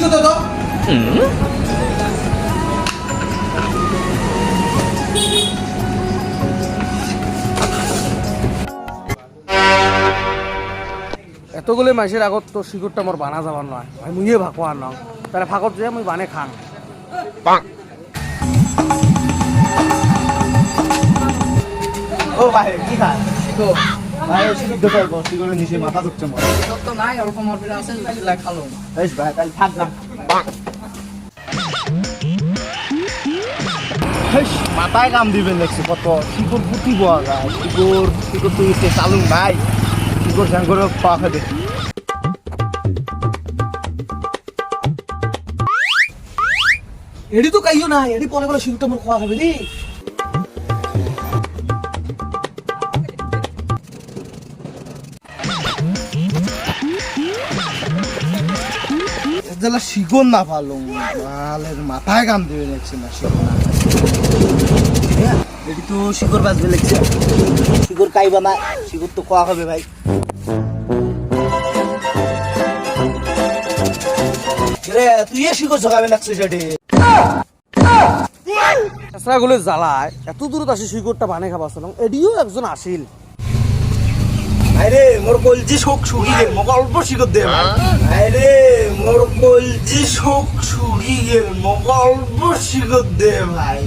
তো তো এতগুলো মাসের আগত তো শিকড়টা মোর বানা যাবার নয় ভাই মুইয়ে ভাকোয়ার নাও তাহলে ফাঁকত যে মুই বানে খাং ও ভাই কি খান তো ভাই সিদ্ধ করবো সিগরে নিচে মাথা ধুচ্ছে মরে তো নাই অল্প মরবিরা আছে লাই খালো বেশ ভাই তাহলে থাক না মাথায় কাম দিবেন দেখছি কত শিকড় ফুটি পাওয়া যায় শিকড় তুই চালুন ভাই শিকড় স্যাং করে পাওয়া দেখি এডি তো কাইও না এডি পরে পরে শিকড়টা মোর খাওয়া হবে রে এজলা শিকড় না পালো মালের মাথায় কাম দিবেন দেখছি না শিকড় না এটি তো শিকড় বাজবে লাগছে শিকড় কাইবা না শিকড় তো খাওয়া হবে ভাই রে তুই এ শিকড় জগাবে লাগছে সেটি গুলো জ্বালায় এত দূরত আসি শিকড়টা বানে খাবার এডিও একজন আসিল আরে মোর কলজি শোক শুকি গেল মোক অল্প শিকড় দে আরে মোর কলজি শোক শুকি গেল মোক অল্প শিকড় দে ভাই